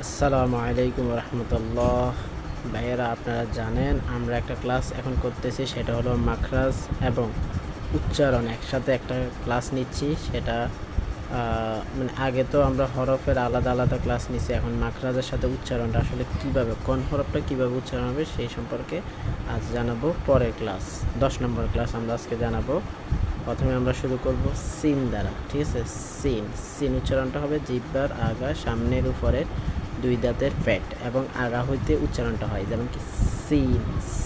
আসসালামু আলাইকুম রহমতুল্লাহ। ভাইয়েরা, আপনারা জানেন আমরা একটা ক্লাস এখন করতেছি, সেটা হলো মাখরাজ এবং উচ্চারণ একসাথে একটা ক্লাস নিচ্ছি। সেটা মানে আগে তো আমরা হরফের আলাদা আলাদা ক্লাস নিচ্ছি, এখন মাখরাজের সাথে উচ্চারণটা আসলে কিভাবে, কোন হরফটা কিভাবে উচ্চারণ হবে সেই সম্পর্কে আজ জানাবো। পরের ক্লাস 10 নম্বর ক্লাস আমরা আজকে জানাবো। প্রথমে আমরা শুরু করব সিন দ্বারা, ঠিক আছে। সিন সিন উচ্চারণটা হবে জিহ্বার আগা সামনের উপরের দুই দাঁতের ফ্যাট এবং আগা হইতে উচ্চারণটা হয়, যেমন কি সিন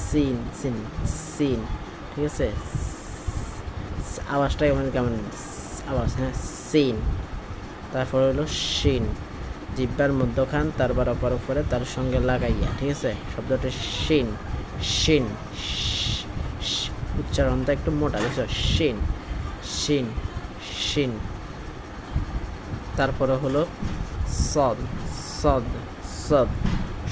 সিন সিন সিন, ঠিক আছে। আওয়াজটা কেমন কেমন আওয়াজ, হ্যাঁ, সিন। তারপর হলো শিন, জিহ্বার মধ্যখান তারপর অপর উপরে তার সঙ্গে লাগাইয়া, ঠিক আছে, শব্দটা শিন শিন। উচ্চারণটা একটু মোটা, বুঝছো, শিন শিন শিন। তারপরে হলো সদ সদ সদ,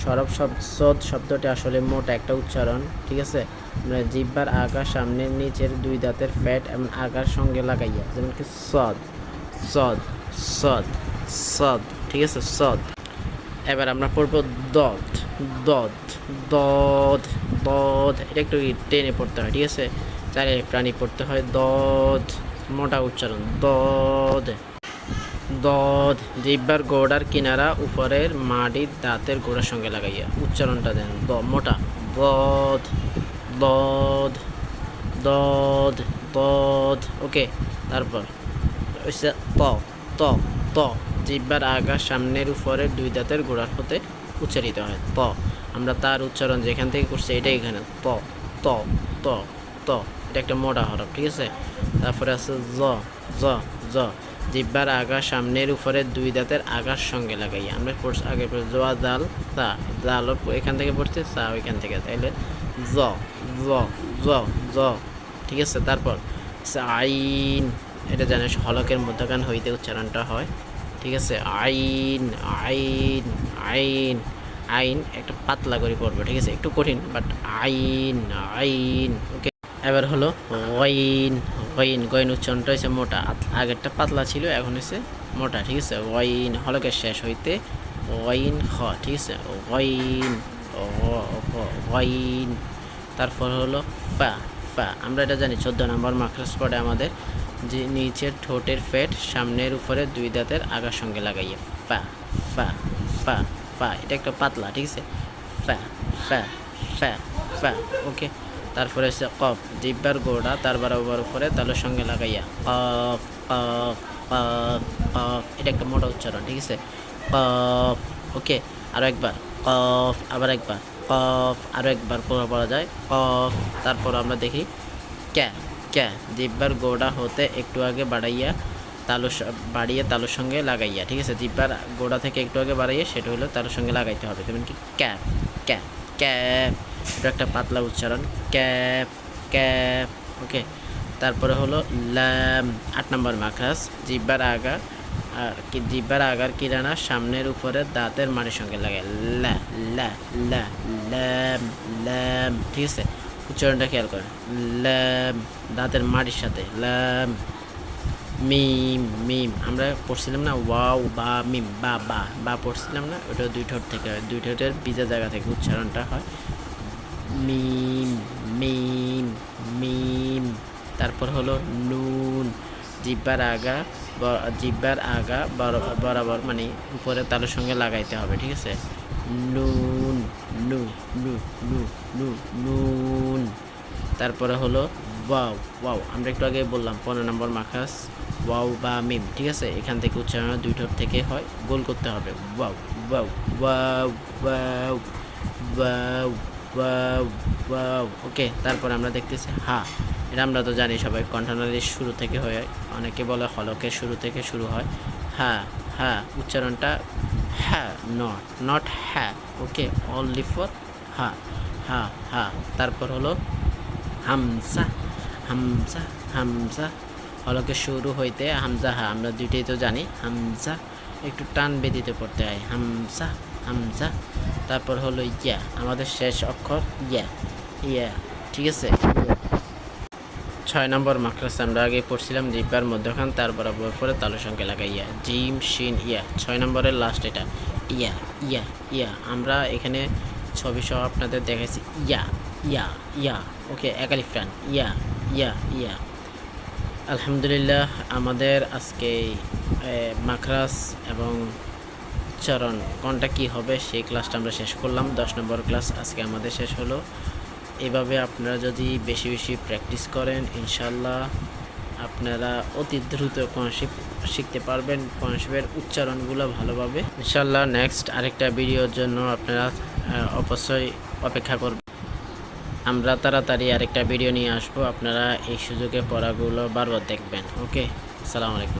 সরব শব্দ সদ শব্দটি আসলে মোটা একটা উচ্চারণ, ঠিক আছে। আমরা জিহ্বার আগা সামনের নিচের দুই দাঁতের ফ্যাট এবং আগার সঙ্গে লাগাইয়া, যেমন কি সদ সদ সদ সদ, ঠিক আছে, সদ। এবার আমরা পড়বো দদ দদ দদ দদ। এটা একটু টেনে পড়তে হয়, ঠিক আছে, চারে প্রাণী পড়তে হয়। দদ মোটা উচ্চারণ, দদ দদ। জিহ্বার গোড়ার কিনারা উপরের মাটির দাঁতের গোড়ার সঙ্গে লাগাইয়া উচ্চারণটা দেন মোটা, দদ দদ দদ দদ। ওকে, তারপর হচ্ছে ত ত ত। জিহ্বার আগা সামনের উপরের দুই দাঁতের গোড়ার হতে উচ্চারিত হয় ত। আমরা তার উচ্চারণ যেখান থেকে করছি এটা এখানে ত ত ত ত। এটা একটা মোটা হরফ, ঠিক আছে। তারপরে আছে জ জ জ। জিহ্বার আগা সামনের উপরের দুই দাঁতের আগার সঙ্গে লাগাইয়া, আমরা আগে জোয়া জাল সা, জাল এখান থেকে পড়ছে, সা ওইখান থেকে, তাইলে জ জ জ জ, ঠিক আছে। তারপর আইন, এটা জানিস হলকের মধ্যখান হইতে উচ্চারণটা হয়, ঠিক আছে। আইন আইন আইন আইন একটা পাতলা করে পড়বে, ঠিক আছে, একটু কঠিন বাট আইন আইন। ওকে, এবার হলো ওয়াইন ওয়াইন। গইন উচ্চারণটা হচ্ছে মোটা, আগেরটা পাতলা ছিল, এখন হচ্ছে মোটা, ঠিক আছে। ওয়াইন হলকের শেষ হইতে ওয়াইন খ, ঠিক আছে, ওয়াইন ওয়াইন। তারপর হলো ফা ফা। আমরা এটা জানি 14 নম্বর মাখরাজ পড়ে আমাদের, যে নিচের ঠোঁটের ফ্যাট সামনের উপরে দুই দাঁতের আগার সঙ্গে লাগাইয়া ফা ফা ফা ফা। এটা একটা পাতলা, ঠিক আছে, ফা ফা ফা ফা। ওকে, তারপরে হচ্ছে কফ, জিহ্বার গোড়া তার বরাবর উপরে তালুর সঙ্গে লাগাইয়া কফ কফ কফ কফ। এটা একটা মোটা উচ্চারণ, ঠিক আছে, কফ। ওকে, আরও একবার কফ, আবার একবার কফ, আরও একবার পড়া যায় কফ। তারপর আমরা দেখি ক্যা ক্যা। জিহ্বার গোড়া হতে একটু আগে বাড়িয়ে তালুর সঙ্গে লাগাইয়া, ঠিক আছে। জিহ্বার গোড়া থেকে একটু আগে বাড়াইয়া সেটা হলো তালুর সঙ্গে লাগাইতে হবে, তেমন কি ক্যাপ ক্যাপ ক্যাপ। এটা একটা পাতলা উচ্চারণ, ক্যাপ ক্যাপ। ওকে, তারপরে হলো ল্যাম, 8 নম্বর মাখরাজ। জিহ্বার আগা আর কি, জিহ্বার আগার কিরানা সামনের উপরে দাঁতের মাড়ির সঙ্গে লাগে, ল্যা ল্যা ল্যা ল্যাম ল্যাম, ঠিক আছে। উচ্চারণটা খেয়াল করেন, ল্যাম দাঁতের মাড়ির সাথে ল্যাম। মিম মিম, আমরা পড়ছিলাম না ওয়াও বা মিম, বা বা বা পড়ছিলাম না, ওটা দুই ঠোঁট থেকে হয়, দুই ঠোঁটের বিজা জায়গা থেকে উচ্চারণটা হয় মিম মিম মিম। তারপর হলো নুন, জিহ্বার আগা বরাবর মানে উপরে তালুর সঙ্গে লাগাইতে হবে, ঠিক আছে। নুন নু নু নু নু নুন। তারপরে হলো ওয়াও ওয়াও, আমরা একটু আগে বললাম 15 নম্বর মাখরাজ ওয়াও বা মিম, ঠিক আছে। এখান থেকে উচ্চারণ দুই ঠোঁট থেকে হয়, গোল করতে হবে wow wow wow wow wow wow wow. Okay, তারপর আমরা দেখতেছি হা। এটা আমরা তো জানি সবাই কণ্ঠনালীর শুরু থেকে হয়, অনেকে বলে হলকের শুরু থেকে শুরু হয়। হা হা উচ্চারণটা হ্যাঁ, নট নট হ্যাঁ। ওকে, অনলি ফর হা হা হা। তারপর হলো হামসা হামসা হামসা। হলকে শুরু হইতে হামজা হা, আমরা দুইটাই তো জানি। হামজা একটু টান বেঁধিতে পড়তে হয়, হামসা হামসা। তারপর হলো ইয়া, আমাদের শেষ অক্ষর ইয়া ইয়া, ঠিক আছে। 6 নম্বর মাখরাজ আমরা আগে পড়ছিলাম, জিহ্বার মধ্যখান তার বরাবর পরে তালুর সঙ্গে লাগাইয়া, জিম শিন ইয়া। 6 নম্বরের লাস্ট এটা ইয়া ইয়া ইয়া। আমরা এখানে ছবি সহ আপনাদের দেখাচ্ছি ইয়া ইয়া ইয়া। ওকে, একালিফ টান ইয়া ইয়া ইয়া। আলহামদুলিল্লাহ, আমাদের আজকে মাখরাজ এবং উচ্চারণ কোনটা কী হবে সেই ক্লাসটা আমরা শেষ করলাম। 10 নম্বর ক্লাস আজকে আমাদের শেষ হলো। এভাবে আপনারা যদি বেশি বেশি প্র্যাকটিস করেন, ইনশাল্লাহ আপনারা অতি দ্রুত কোরআন শিখতে পারবেন, কোরআন শরীফের উচ্চারণগুলো ভালোভাবে। ইনশাল্লাহ নেক্সট আরেকটা ভিডিওর জন্য আপনারা অবশ্যই অপেক্ষা করবেন। আমরা তাড়াতাড়ি আরেকটা ভিডিও নিয়ে আসবো, আপনারা এই সুযোগে পড়াগুলো বারবার দেখবেন। ওকে, আসসালামু আলাইকুম।